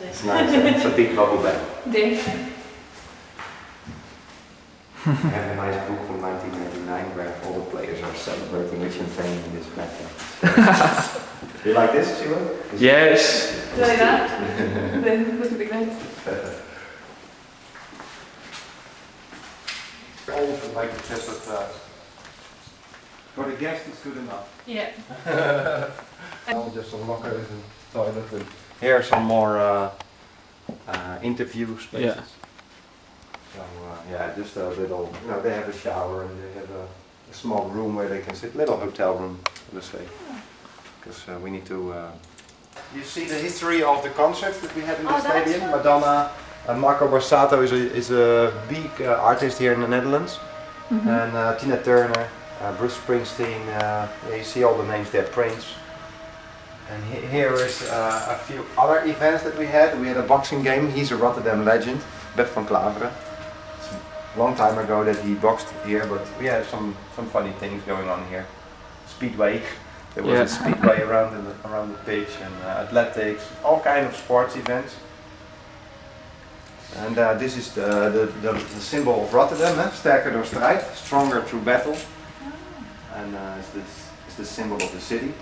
It's nice, it's a big bubble bag. Big. I have a nice book from 1999 where all the players are celebrating with champagne in this bag. You like this, Stuart? Yes. Do you like that? Then look at the glad. Always like to test that. For the guest it's good enough. Yeah. Just some lockers and toilet. And here are some more interview spaces. Yeah. So yeah, just a little, you know, they have a shower and they have a small room where they can sit, little hotel room, let's say. Because we need to... You see the history of the concerts that we had in the stadium? Madonna, Marco Borsato is a big artist here in the Netherlands. Mm-hmm. And Tina Turner, Bruce Springsteen, you see all the names there, Prince. And here is a few other events that we had. We had a boxing game. He's a Rotterdam legend, Bert van Klaveren. It's a long time ago that he boxed here, but we had some funny things going on here. Speedway. There was a speedway around the pitch, and athletics, all kind of sports events. And this is the symbol of Rotterdam, sterker door strijd, stronger through battle. And it's the symbol of the city.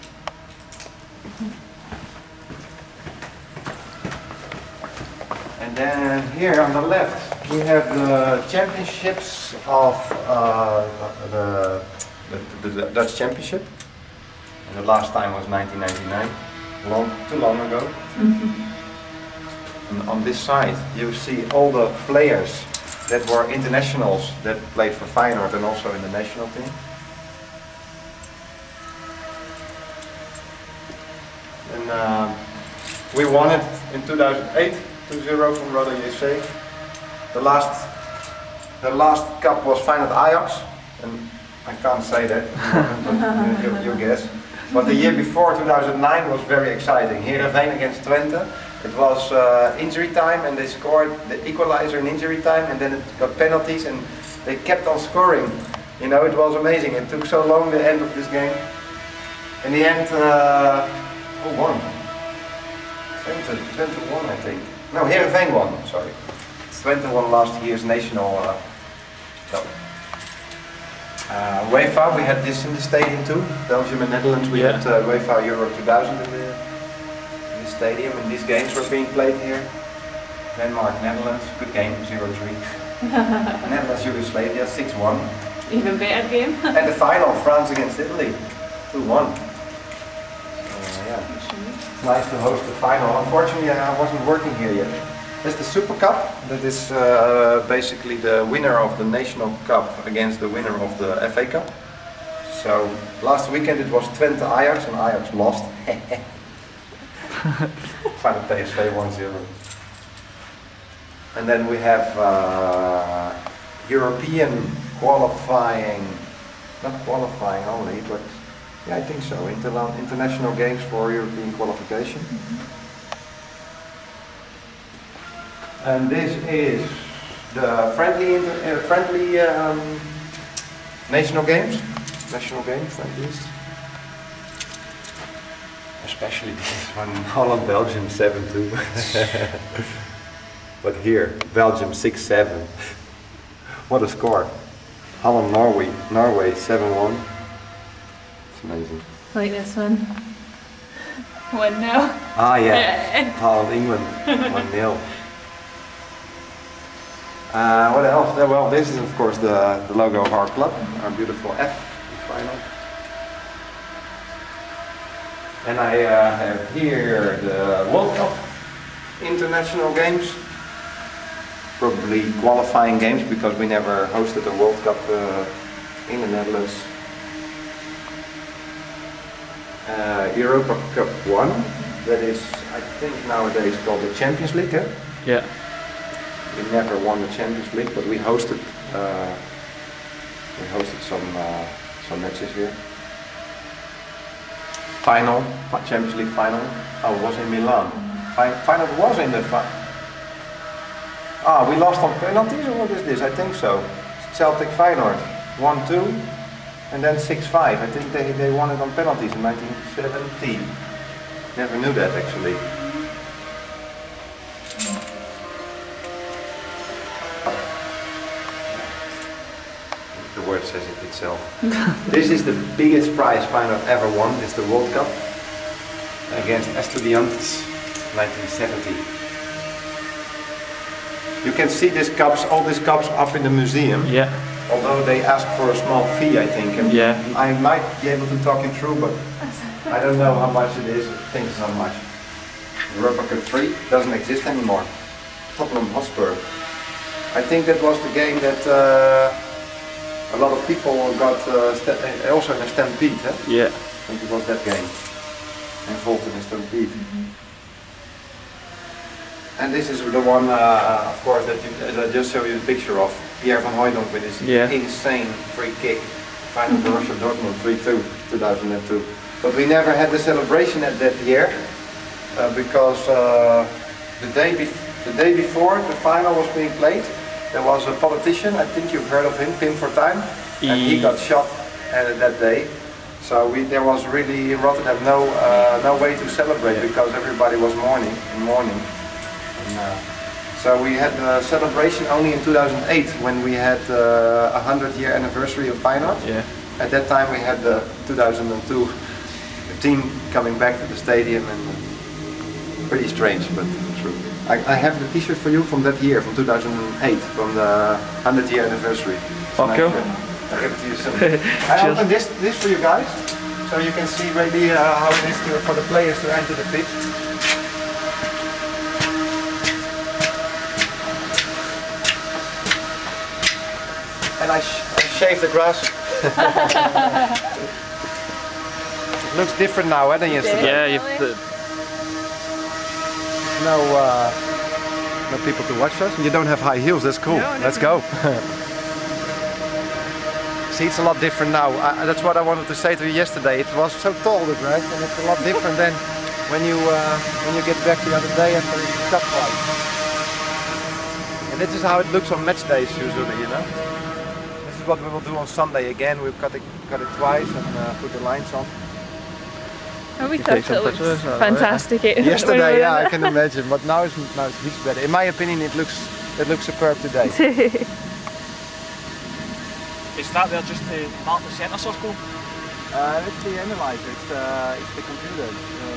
And then here on the left we have the championships of the Dutch Championship. And the last time was 1999, too long ago. And on this side you see all the players that were internationals that played for Feyenoord and also in the national team. And we won it in 2008, 2-0 from Roda JC. The last cup was Feyenoord Ajax, and I can't say that, but you guess. But the year before, 2009, was very exciting. Heerenveen against Twente. It was injury time, and they scored the equalizer in injury time, and then it got penalties, and they kept on scoring. You know, it was amazing. It took so long, the end of this game. In the end, who won? Twente won, I think. No, Heerenveen won, sorry. Twente won last year's national cup. UEFA, we had this in the stadium too. Belgium and Netherlands, we had UEFA Euro 2000 in the stadium, and these games were being played here. Denmark, Netherlands, good game, 0-3. Netherlands, Yugoslavia, 6-1. Even better game. And the final, France against Italy, 2-1. Yeah. It's nice to host the final. Unfortunately, I wasn't working here yet. There's the Super Cup. That is basically the winner of the National Cup against the winner of the FA Cup. So last weekend it was Twente Ajax and Ajax lost. Final PSV 1-0. And then we have European qualifying, not qualifying only, but yeah, I think so, international games for European qualification. And this is the friendly national games, friendlies. Especially this one, Holland, Belgium 7-2. But here, Belgium 6-7. What a score. Holland, Norway 7-1. It's amazing. Like this one. 1-0. Ah yeah, Holland, England 1-0. What else? Well, this is of course the logo of our club, our beautiful F final. And I have here the World Cup international games. Probably qualifying games because we never hosted a World Cup in the Netherlands. Europa Cup 1, that is I think nowadays called the Champions League. Eh? Yeah. We never won the Champions League, but we hosted some matches here. Final, Champions League final. Oh, it was in Milan. Final was in the final. Ah, we lost on penalties, or what is this? I think so. Celtic Feyenoord 1-2, and then 6-5. I think they won it on penalties in 1970. Never knew that actually. The word says it itself. This is the biggest prize Feyenoord ever won. It's the World Cup against Estudiantes, 1970. You can see these cups, all these cups up in the museum. Yeah. Although they ask for a small fee, I think. And yeah. I might be able to talk you through, but I don't know how much it is. I think it's not much. Europa Cup 3 doesn't exist anymore. Tottenham Hotspur. I think that was the game that a lot of people got also in a stampede. Eh? Yeah. I think it was that game. Involved in a stampede. And this is the one, of course, that I just showed you the picture of. Pierre van Hooijdonk with his insane free kick. Final Borussia Dortmund 3-2, 2002. But we never had the celebration at that year because the day before the final was being played, there was a politician, I think you've heard of him, Pim Fortuyn, and he got shot that day. So there was really in Rotterdam no way to celebrate because everybody was mourning. So we had the celebration only in 2008 when we had a 100-year anniversary of Feyenoord. Yeah. At that time we had the 2002 team coming back to the stadium, and pretty strange, but true. I have the t-shirt for you from that year, from 2008, from the 100-year anniversary. Okay. I'll give it to you soon. I open this for you guys, so you can see really how it is for the players to enter the pitch. And I shaved the grass. It looks different now than yesterday. Yeah, you've no people to watch us. You don't have high heels, that's cool. No, let's go. See, it's a lot different now. That's what I wanted to say to you yesterday. It was so tall, the grass, and it's a lot different than when you get back the other day after the cup fight. And this is how it looks on match days usually, you know. This is what we will do on Sunday again. We'll cut it twice and put the lines on. Oh, we thought it looked fantastic. Yesterday, yeah, I can imagine, but now it's much better. In my opinion, it looks superb today. Is that there just to mark the centre circle? It's the analyzer, it's the computer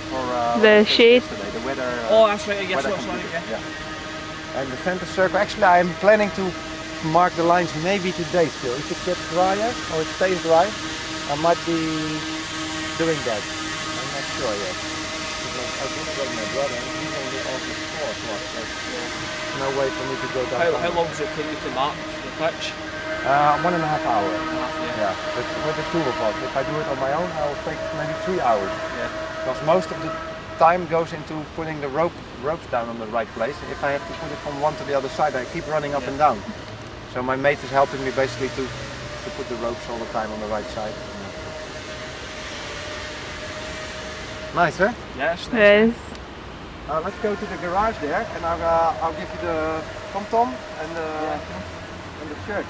for the shade. the weather. Oh, that's right, I guess weather that's right, computer, yeah. And the center circle, actually I'm planning to mark the lines maybe today still. If it gets drier or it stays dry, I might be doing that. I'm not sure yet. I didn't go to my brother and he's only off the 4 o'clock, so there's no way for me to go down. How long does it take you to mark the pitch? 1.5 hours. Yeah. But with the two of us. If I do it on my own, I will take maybe 3 hours. Yeah. Because most of the time goes into putting the ropes down on the right place. And if I have to put it from one to the other side, I keep running up and down. So my mate is helping me basically to put the ropes all the time on the right side. Nice, huh? Yes. Yes. Let's go to the garage there, and I'll give you the tom-tom and the shirt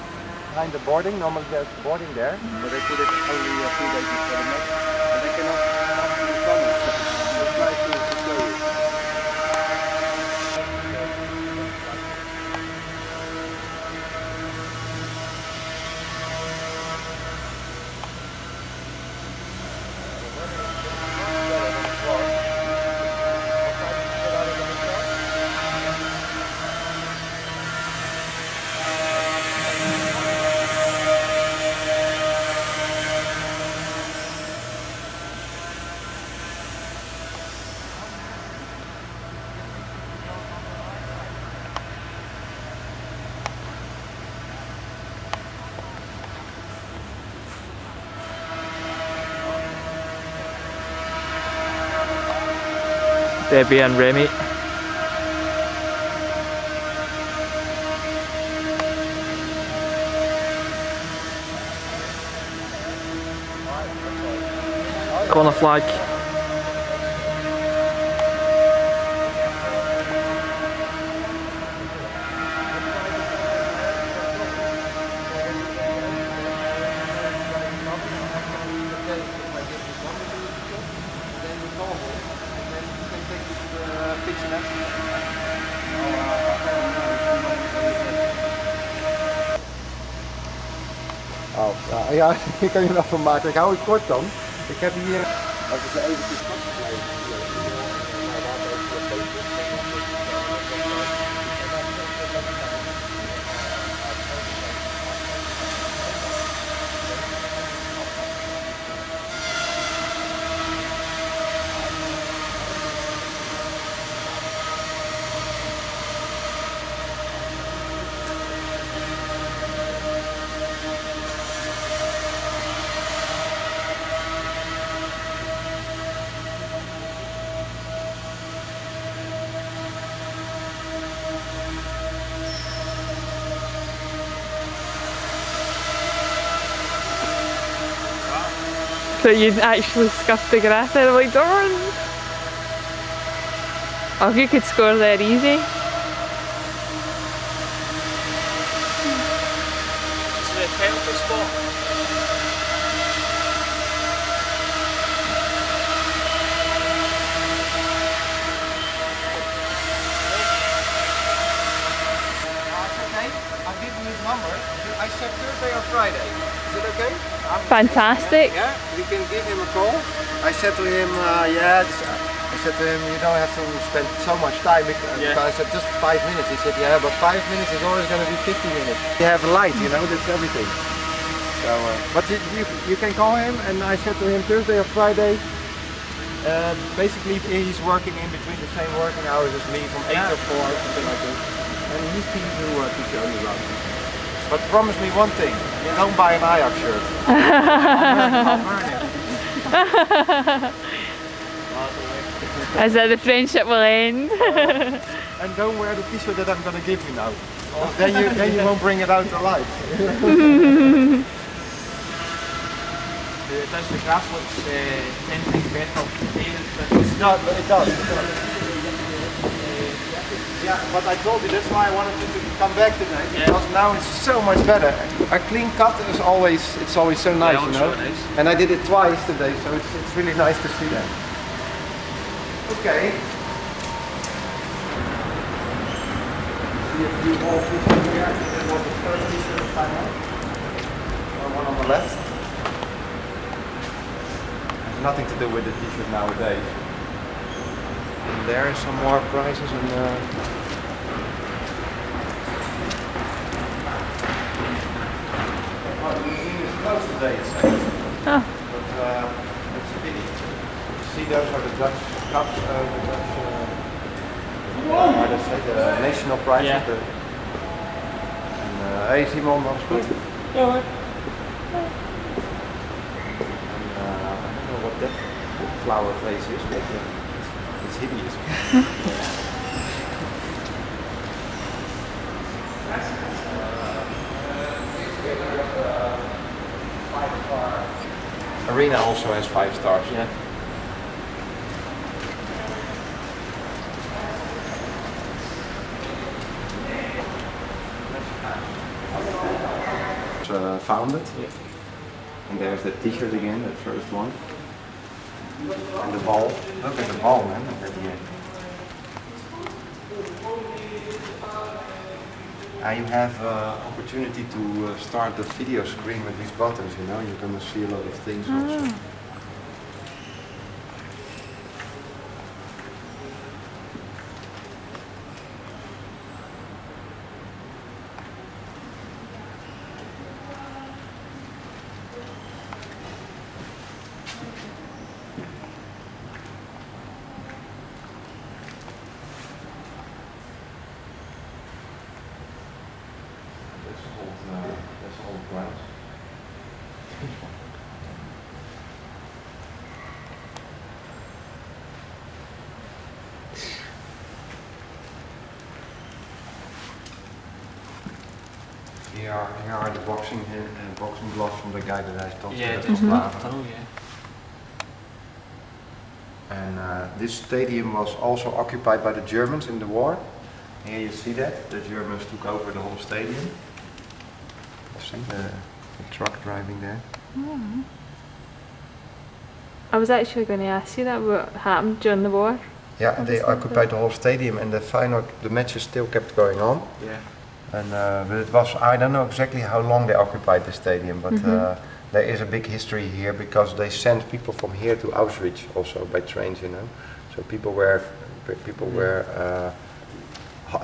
behind the boarding. Normally there's boarding there, but they put it only a few days before the match, and they cannot do the comments. So try to show you. Debbie and Remy. Corner flag. Ja, ik kan je nog van maken. Ik hou het kort dan. Ik heb hier... Als ik er eventjes So you'd actually scuffed the grass out of like, darn! Oh, you could score there easy. It's the penalty spot. okay. I'll give you his number. I said Thursday or Friday. Is it okay? Fantastic. Yeah, we can give him a call. I said to him, I said to him, you don't have to spend so much time. Because I said just 5 minutes. He said, yeah, but 5 minutes is always going to be 50 minutes. You have a light, you know, that's everything. So, but you can call him, and I said to him Thursday or Friday. Basically, he's working in between the same working hours as me, from 8 to 4, something like this. And he's keen to show you around. But promise me one thing, don't buy an Ajax shirt. I'll burn it. As the friendship will end. And don't wear the t-shirt that I'm going to give you now. Then you won't bring it out to life. Does the grass looks 10 times better? It does. Yeah, but I told you that's why I wanted you to come back today, because now it's so much better. A clean cut is always so nice, you know. Nice. And I did it twice today, so it's really nice to see that. Okay. See a few more pieces here. That was the first piece of the final. One on the left. nothing to do with the t-shirt nowadays. And there are some more prices and well, the museum is closed today, it's saying. Oh. But it's a pity. You see, those are the Dutch cups, how do I say, the national prizes. Yeah. Hey Simon, alles goed? Ja hoor. I don't know what that flower face is, but it's hideous. Arena also has 5 stars. Yeah. Founded. Yeah. And there's the t-shirt again, the first one. And the ball. Look at the ball, man. Look at the end. You have opportunity to start the video screen with these buttons, you know. You're going to see a lot of things also. That's old glass. Here are the boxing gloves from the guy that I told you. Oh yeah. And this stadium was also occupied by the Germans in the war. Here you see that, the Germans took over the whole stadium. See the truck driving there. I was actually going to ask you that, what happened during the war? Yeah, they occupied the whole stadium and the Feyenoord, the matches still kept going on. Yeah. And but it was, I don't know exactly how long they occupied the stadium, but there is a big history here because they sent people from here to Auschwitz also by trains, you know. So people were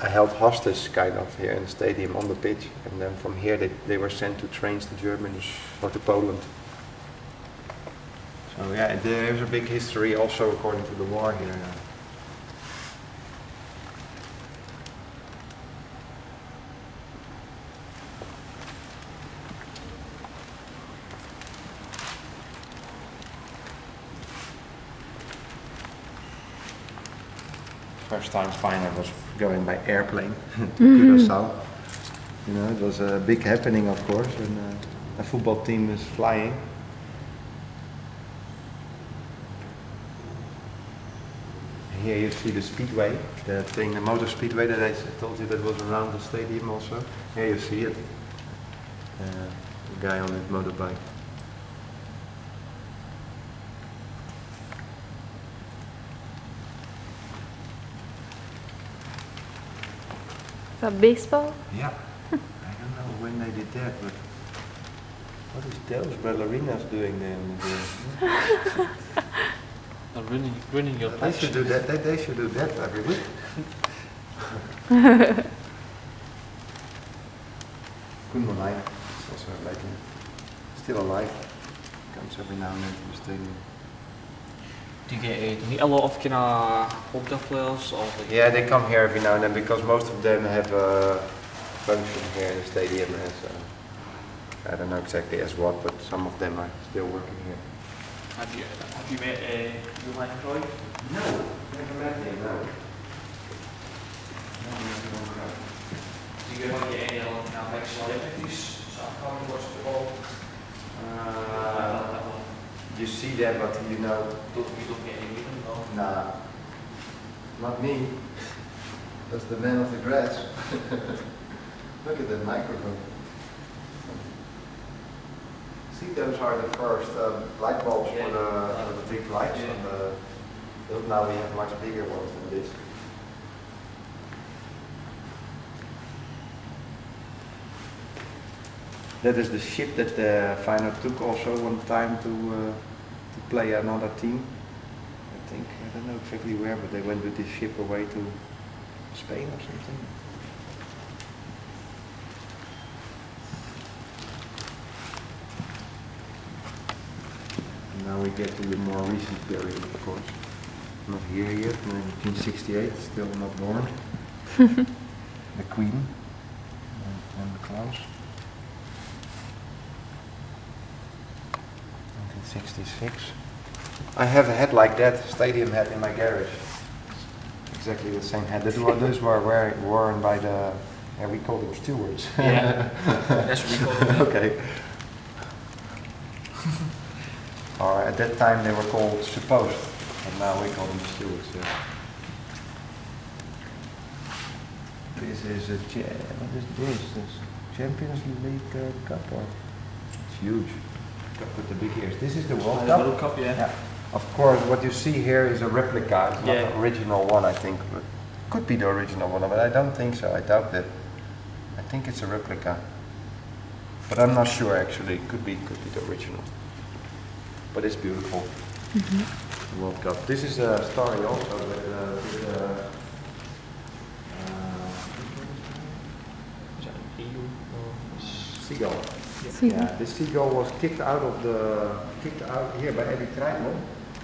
held hostage kind of here in the stadium on the pitch, and then from here they were sent to trains to Germany or to Poland. So yeah, there's a big history also according to the war here. First time Feyenoord was going by airplane to Curaçao. You know, it was a big happening, of course, and a football team is flying. Here you see the speedway, the thing, the motor speedway that I told you that was around the stadium also. Here you see it, the guy on his motorbike. Is that baseball? Yeah. I don't know when they did that, but what is those ballerinas doing there? They're ruining your They place. should do that. They should do that every week. Koen is also a legend. Still alive. Comes every now and then to the stadium. Do you get meet a lot of kind of older players or? Like Yeah, they come here every now and then because most of them have a function here in the stadium as I don't know exactly as what, but some of them are still working here. Have you met Johan Cruyff? No, never met him. No. Do you get any other kind of like celebrities? So I can't watch football. You see them, but you know. You don't get any with them, no? Nah, not me. That's the man of the grass. Look at that microphone. See, those are the first light bulbs for the big lights. Yeah. And now we have much bigger ones than this. That is the ship that the Feyenoord took also one time to to play another team. I think, I don't know exactly where, but they went with this ship away to Spain or something. And now we get to the more recent period, of course. Not here yet, 1968, still not born. The Queen and the Klaus. 1966. I have a hat like that, stadium hat in my garage. Exactly the same hat. Those were worn by the, we call them stewards. Yeah, that's what we call them. Okay. Or at that time they were called supposed, and now we call them stewards. Yeah. This is a what is this? This Champions League Cup, or it's huge. Cup with the big ears. This is the World Cup. World Cup, yeah. Of course, what you see here is a replica. It's not the original one, I think. But could be the original one, but I don't think so. I doubt that. I think it's a replica, but I'm not sure actually. Could be the original. But it's beautiful. The World Cup. This is a story also with seagull. Yeah, this seagull was kicked out here by Eddie Treitler.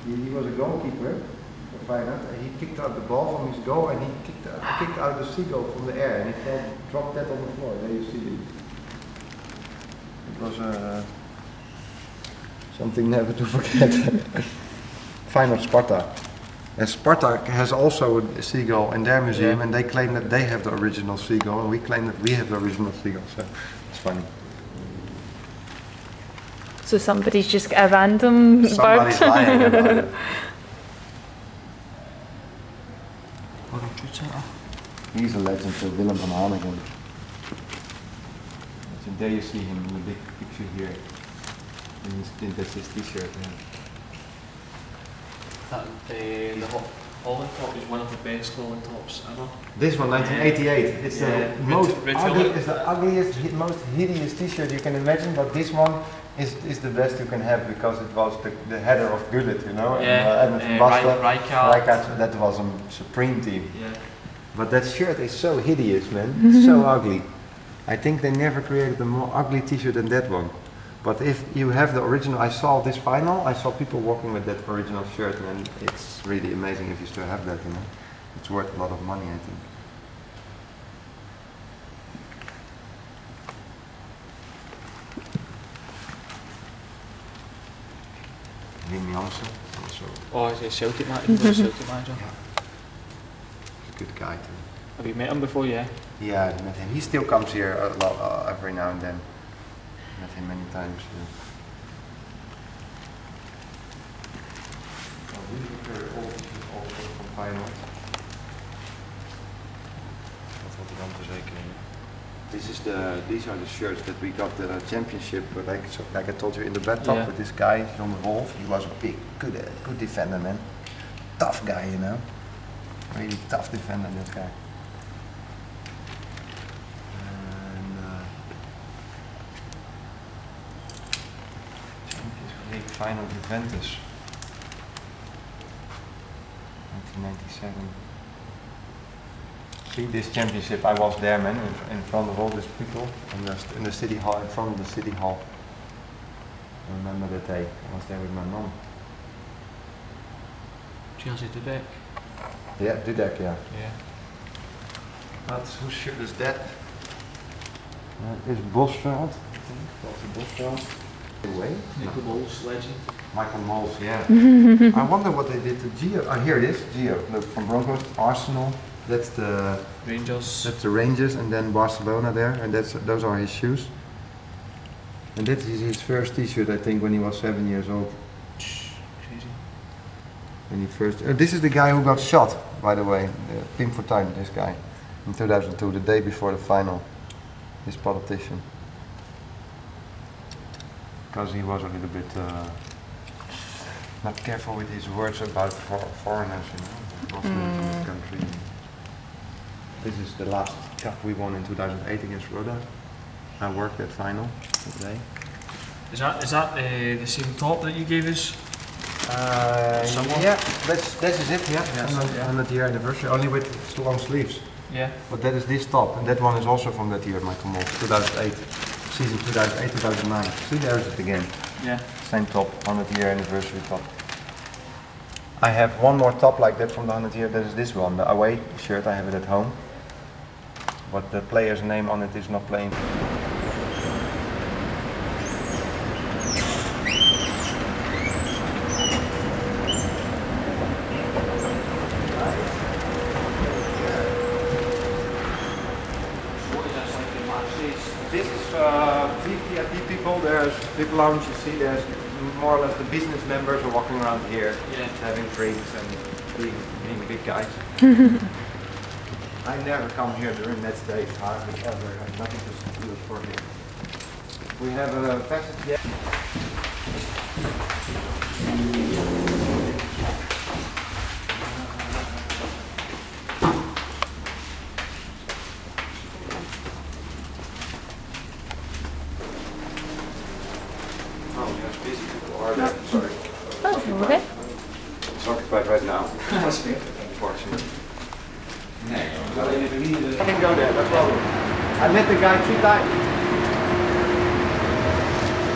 He was a goalkeeper for Feyenoord, and he kicked out the ball from his goal, and he kicked out the seagull from the air, and he dropped that on the floor. There you see it. It was something never to forget. Feyenoord Sparta. And Sparta has also a seagull in their museum, and they claim that they have the original seagull, and we claim that we have the original seagull. So it's funny. So somebody's just got a random Somebody's bird. lying about it. He's a legend, Willem van Hanegem. And there you see him in the big picture here. And that's his t-shirt. The Holland top is one of the best Holland tops ever. This one, 1988. It's the ugliest, most hideous t-shirt you can imagine, but this one is the best you can have because it was the header of Gullit, you know? And Rijkaard, that was a supreme team. Yeah. But that shirt is so hideous, man. It's so ugly. I think they never created a more ugly t-shirt than that one. But if you have the original, I saw this final, I saw people walking with that original shirt, and it's really amazing if you still have that, you know. It's worth a lot of money, I think. Wim Jansen, also. Oh, he's a Celtic manager. Celtic manager. Yeah. He's a good guy too. Have you met him before? Yeah. Yeah, I met him. He still comes here a lot, every now and then. Met him many times. Oh, these are very old pieces also from Feyenoord. Dat had ik dan verzekering. These are the shirts that we got the championship, like I told you, in the bathtub with this guy, John de Wolf. He was a big, good defender, man. Tough guy, you know. Really tough defender, this guy. Champions League final Juventus, 1997. See this championship, I was there, man, in front of all these people in the city hall, in front of the city hall. I remember that day. I was there with my mom. Chelsea Dudek. Yeah, Dudek, yeah. Yeah. That's whose shirt is that? Is Bosveld, I think. Walter Bosveld. Away? Michael Mols, legend. Michael Mols, yeah. I wonder what they did to Gio. Oh, here it is, Gio. Look, from Broncos, Arsenal. That's the Rangers. That's the Rangers, and then Barcelona there, and those are his shoes. And that is his first T-shirt, I think, when he was 7 years old. Crazy. When he first. This is the guy who got shot, by the way, Pim Fortuyn. This guy, in 2002, the day before the final. This politician, because he was a little bit not careful with his words about foreigners, you know, Muslims in the country. This is the last cup we won in 2008 against Roda. I worked that final today. Is that the same top that you gave us? Yeah, this is it, yeah. 100 year anniversary, only with long sleeves. Yeah. But that is this top, and that one is also from that year, Michael Moll, 2008. Season 2008-2009. See, there's it again. Yeah. Same top, 100 year anniversary top. I have one more top like that from the 100 year, that is this one, the away shirt, I have it at home. But the player's name on it is not plain. This is VIP people, there's big lounge, you see, there's more or less the business members are walking around here, having drinks and being big guys. I never come here during match days, hardly ever, I have nothing to do for me. We have a passage here. Sorry. Oh, okay. It's occupied right now. Unfortunately. I can go there, no problem. I met the guy 3 times.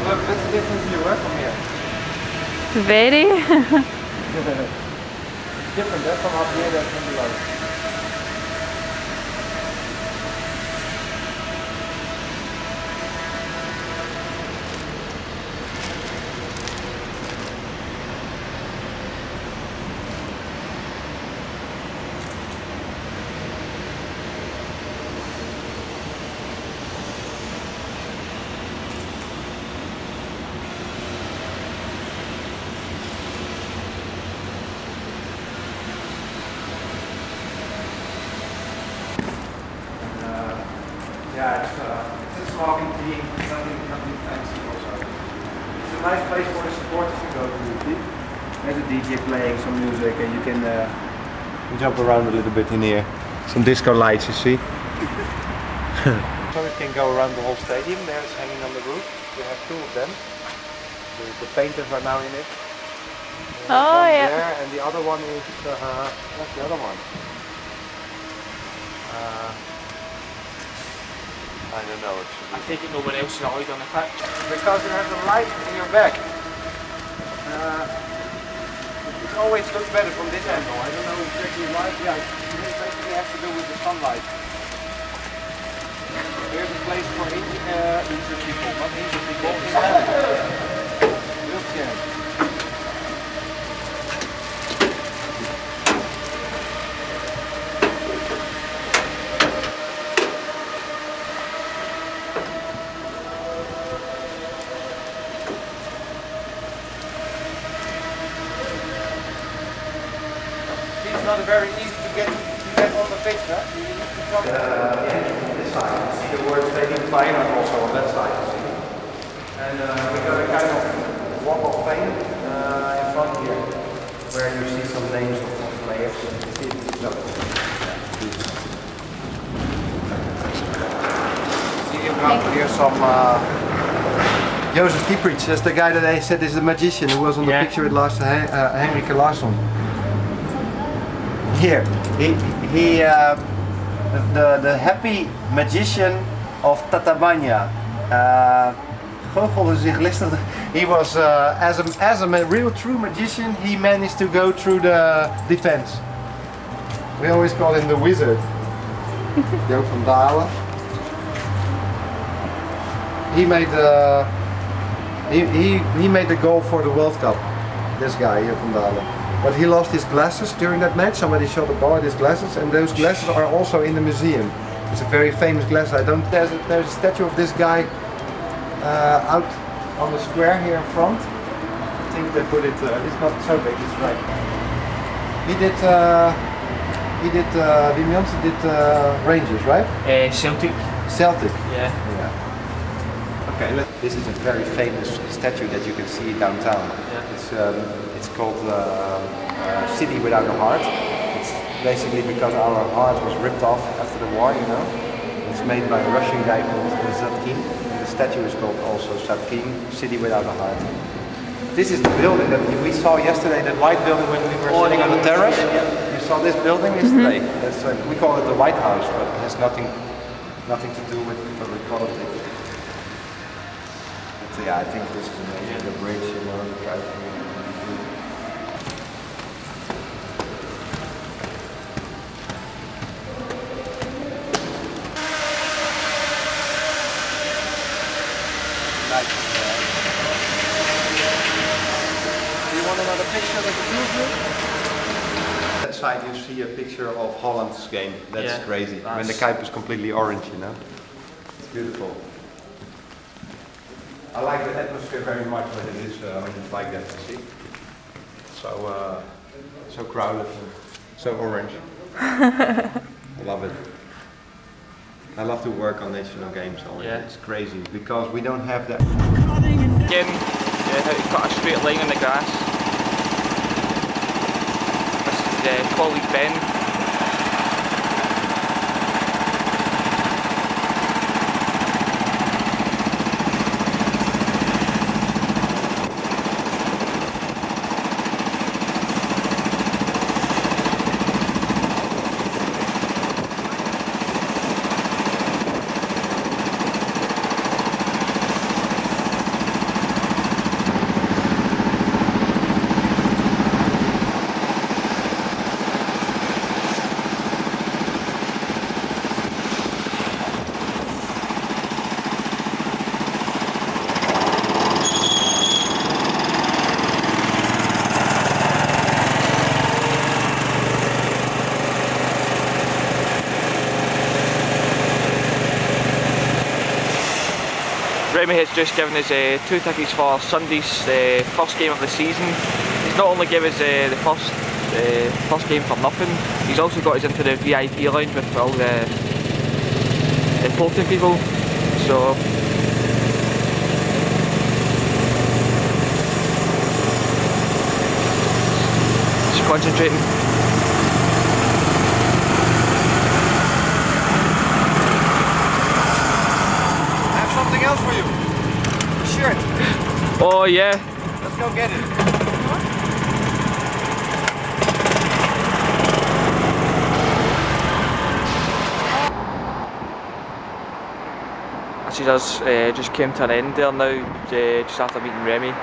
Look, that's a different view from here. Very. It's different, that's from up here, that's from below. Yeah, it's a smoking team, nothing fancy also. It's a nice place for the supporters to go to. There's a DJ playing some music and you can jump around a little bit in here. Some disco lights, you see. So you can go around the whole stadium. There it's hanging on the roof. You have 2 of them. The painters are now in it. Oh one yeah. There, and the other one is, what's the other one? I don't know actually. I take it no one else is out on the pitch. Because you have the light in your back. It always looks better from this angle. I don't know exactly why. Yeah, this basically has to do with the sunlight. Here's a place for injured people, not injured people. Wheelchairs. It's not very easy to get on the pitch, huh? You need to come this side. You see the word Stadium Feyenoord also on that side, you see. And we got a kind of walk of fame in front here, where you see some names of players. See here's some Jozef Kieprits, that's the guy that I said is the magician who was on the picture with Lars Henrike Larsson. Here, the happy magician of Tatabanya. Goochelde zich listig. He was, as a real true magician, he managed to go through the defense. We always call him the wizard. Joop van Dalen. He made the goal for the World Cup. This guy here, Van Dalen. But he lost his glasses during that match. Somebody shot a ball at his glasses, and those glasses are also in the museum. It's a very famous glass. There's a statue of this guy out on the square here in front. I think they put it. It's not so big. It's right. Wim Jansen did Rangers, right? Celtic. Celtic. Yeah. Okay. This is a very famous statue that you can see downtown. Yeah. It's called City Without a Heart. It's basically because our heart was ripped off after the war, you know. It's made by a Russian guy called Zatkin. The statue is called also Zatkin, City Without a Heart. This is the building that we saw yesterday, that white building when we were sitting on the terrace. You saw this building yesterday. That's, we call it the White House, but it has nothing to do with politics. But yeah, I think this is amazing. The bridge, you know, the guy. Another picture of the That side you see a picture of Holland's game. That's crazy. When the Kuip is completely orange, you know. It's beautiful. I like the atmosphere very much when it is when it's like that. See, so crowded and so orange. I love it. I love to work on national games. It's crazy because we don't have that. Again, how to cut a straight line on the grass. Colleague Ben. Remy has just given us 2 tickets for Sunday's first game of the season. He's not only given us the first game for nothing, he's also got us into the VIP lounge with all the Portland people. So just concentrating. Something else for you. A shirt. Oh yeah. Let's go get it. Actually, just came to an end there now, just after meeting Remy.